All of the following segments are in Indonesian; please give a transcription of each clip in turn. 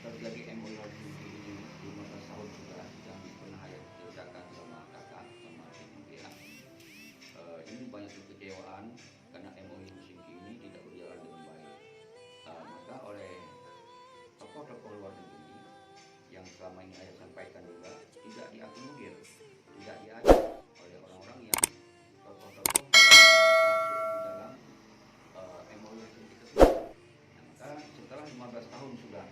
terjadi MOU ini 15 tahun sudah yang pernah ayah ceritakan sama kakak sama ibu ya. Ini banyak kekecewaan karena MOU Helsinki ini tidak berjalan dengan baik. Maka oleh tokoh-tokoh luar negeri yang selama ini ayah sampaikan juga tidak diakomodir, tidak diajak oleh orang-orang yang tokoh-tokoh yang masuk di dalam MOU Helsinki tersebut. Maka setelah 15 tahun sudah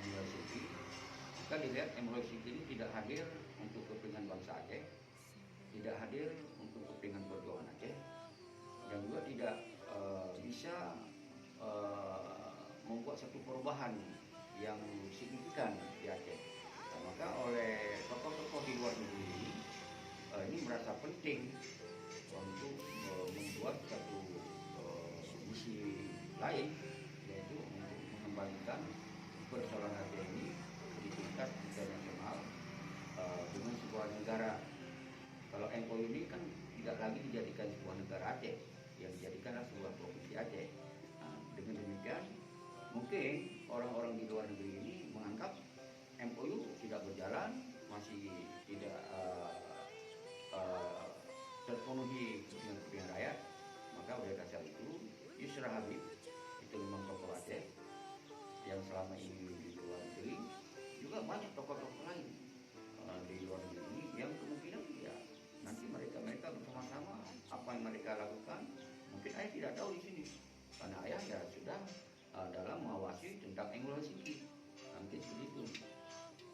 MOU Helsinki, maka dilihat MOU Helsinki ini tidak hadir untuk kepentingan bangsa Aceh, tidak hadir untuk kepentingan perjuangan Aceh, dan juga tidak bisa membuat satu perubahan yang signifikan di Aceh. Maka oleh tokoh-tokoh di luar negeri ini merasa penting untuk membuat satu misi lain, yaitu untuk mengembalikan persoalan Aceh ini di tingkat internasional dengan sebuah negara. Kalau MOU ini kan tidak lagi dijadikan sebuah negara Aceh, yang dijadikanlah sebuah provinsi Aceh. Dengan demikian, mungkin orang-orang di luar negeri ini menganggap MOU tidak berjalan, masih tidak terpenuhi kepentingan rakyat. Maka oleh dasar itu, Yusra Habib itu memang tokoh Aceh yang selama ini di luar negeri, juga banyak tokoh-tokoh lain di luar negeri ini yang kemungkinan ya nanti mereka bersama-sama apa yang mereka lakukan mungkin ayah tidak tahu di sini karena ayah ya sudah dalam mengawasi tentang MOU Helsinki. Mungkin seperti itu.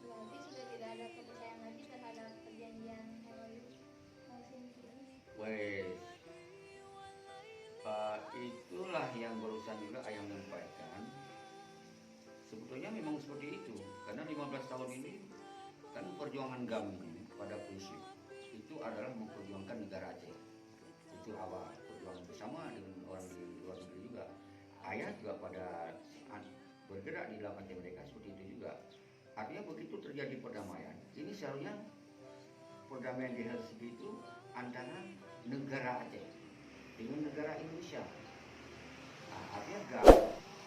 Berarti sudah tidak ada kepercayaan lagi terhadap perjanjian MOU Helsinki ini. Wes, itulah yang barusan juga ayah menyampaikan. Sebetulnya memang seperti itu karena 15 tahun ini kan perjuangan kami pada prinsip itu adalah memperjuangkan negara Aceh. Itu awal perjuangan bersama dengan orang di luar negeri juga. Ayah juga pada saat bergerak di dalam Aceh mereka seperti itu juga. Artinya begitu terjadi perdamaian, ini seharusnya perdamaian di Helsinki itu antara negara Aceh dengan negara Indonesia. Artinya GAM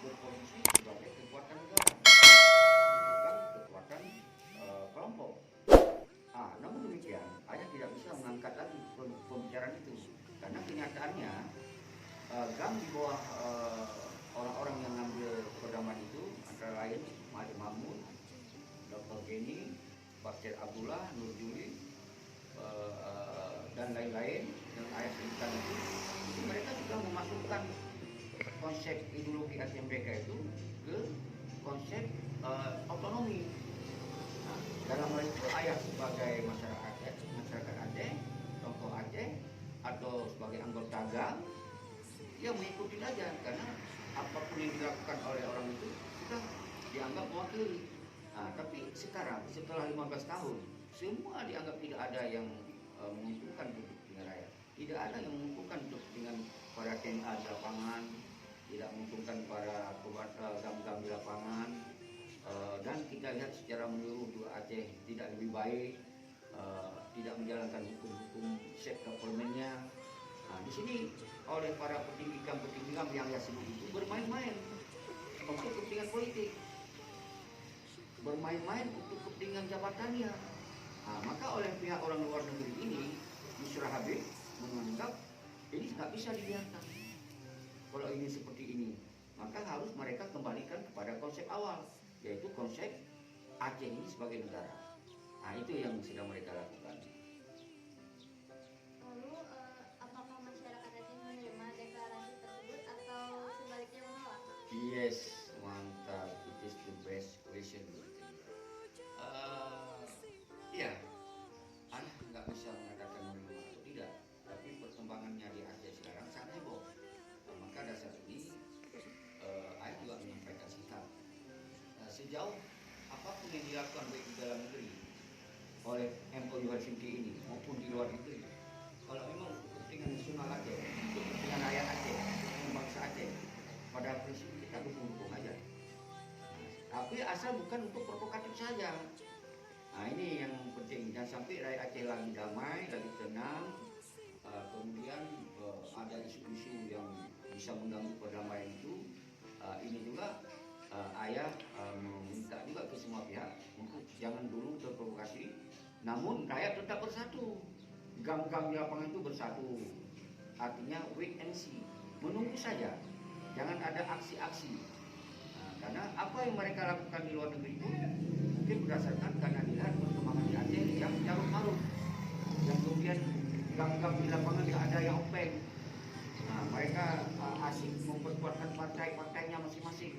berposisi sebagai kekuatan negara, bukan kekuatan kelompok. Namun demikian, ayah tidak bisa mengangkat lagi pembicaraan itu karena kenyataannya GAM di bawah orang-orang yang mengambil perdamaian itu antara lain Mahathir Mahmud, Dr. Jenny, Pak Syed Abdullah, Nur Juli, dan lain-lain yang ayah sebutkan itu mereka juga memasukkan konsep ideologi Aceh mereka itu ke konsep otonomi. Dalam hal itu ayah sebagai masyarakat Aceh, tokoh Aceh atau sebagai anggota GAM, dia mengikuti saja karena apapun yang dilakukan oleh orang itu sudah dianggap mewakili. Tapi sekarang setelah 15 tahun semua dianggap tidak ada yang menguntungkan untuk kepentingan rakyat, tidak ada yang menguntungkan untuk kepentingan para TNA di lapangan, tidak menguntungkan para GAM-GAM di lapangan. Dan kita lihat secara menyeluruh juga Aceh tidak lebih baik, tidak menjalankan hukum-hukum self government-nya. Di sini oleh para petinggi GAM yang saya sebut itu bermain-main untuk kepentingan politik, bermain-main untuk kepentingan jabatannya. Maka oleh pihak orang luar negeri ini, Yusra Habib menganggap ini nggak bisa dibiarkan. Kalau ini seperti ini, maka harus mereka kembalikan kepada konsep awal, yaitu konsep Aceh ini sebagai negara. Itu yang sedang mereka lakukan. Lalu apakah masyarakat Aceh menerima deklarasi tersebut atau sebaliknya menolak? Yes, mantap. It is the best question. Ya, ayah nggak bisa mengatakan menerima atau tidak, tapi perkembangannya di Aceh sekarang sangat heboh. Maka dasar ini ayah juga menyampaikan sikap. Sejauh apapun yang dilakukan baik di dalam negeri oleh MOU Helsinki ini maupun di luar negeri, kalau memang untuk kepentingan nasional Aceh, untuk kepentingan rakyat Aceh, kepentingan bangsa Aceh, pada prinsip kita dukung-dukung aja. Tapi asal bukan untuk provokatif saja. Ini yang penting, jangan sampai rakyat Aceh lagi damai, lagi tenang, kemudian ada isu-isu yang bisa mengganggu perdamaian itu. Ini juga ayah meminta juga ke jangan dulu terprovokasi. Namun rakyat tetap bersatu. Gam-gam di lapangan itu bersatu. Artinya wait and see, menunggu saja. Jangan ada aksi-aksi. Nah, karena apa yang mereka lakukan di luar negeri itu mungkin berdasarkan karena dilihat perkembangan di Aceh yang carut marut, yang kemudian gam-gam di lapangan tidak ada yang openg. Nah, mereka asik memperkuatkan partai-partainya masing-masing.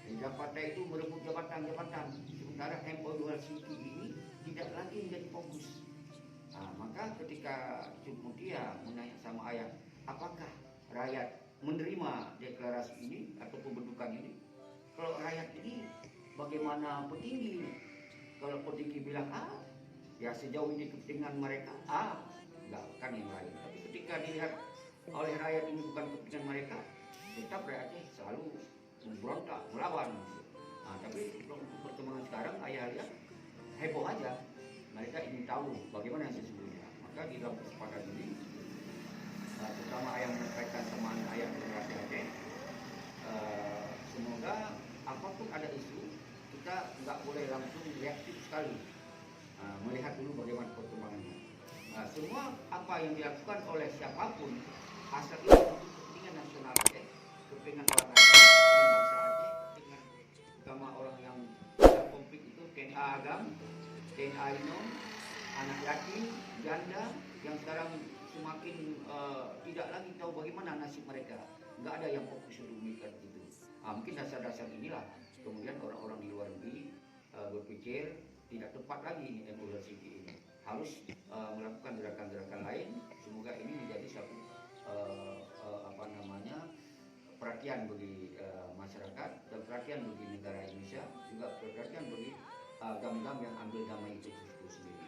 Sehingga partai itu merebut jabatan-jabatan. Sementara MOU-LCT ini tidak lagi menjadi fokus. Nah, maka ketika Cuk Mutia menanya sama ayah, apakah rakyat menerima deklarasi ini atau pembentukan ini? Kalau rakyat ini bagaimana petinggi ini? Kalau petinggi bilang A, ya sejauh ini kepentingan mereka A, enggak kan yang lain. Tapi ketika dilihat oleh rakyat ini bukan kepentingan mereka, tetap rakyatnya selalu memberontak, melawan. Nah, tapi untuk perkembangan sekarang ayah lihat heboh aja. Mereka ingin tahu bagaimana yang sesungguhnya. Maka di dalam kesempatan ini, terutama ayah menyampaikan teman ayah generasi Aceh, semoga apapun ada isu, kita nggak boleh langsung reaktif sekali. Melihat dulu bagaimana perkembangannya. Semua apa yang dilakukan oleh siapapun, asal itu untuk kepentingan nasional Aceh, kepentingan orang Aceh, kepentingan bangsa Aceh, kepentingan utama orang yang konflik itu TNA Agam, TNA Inom, anak yatim, janda yang sekarang semakin tidak lagi tahu bagaimana nasib mereka. Nggak ada yang fokus untuk memikirkan itu. Mungkin dasar-dasar inilah kemudian orang-orang di luar negeri berpikir tidak tepat lagi ini MOU-LCT ini. Harus melakukan gerakan-gerakan lain. Semoga ini menjadi satu perhatian bagi masyarakat dan perhatian bagi negara Indonesia, juga perhatian bagi gam-gam yang ambil damai itu sendiri.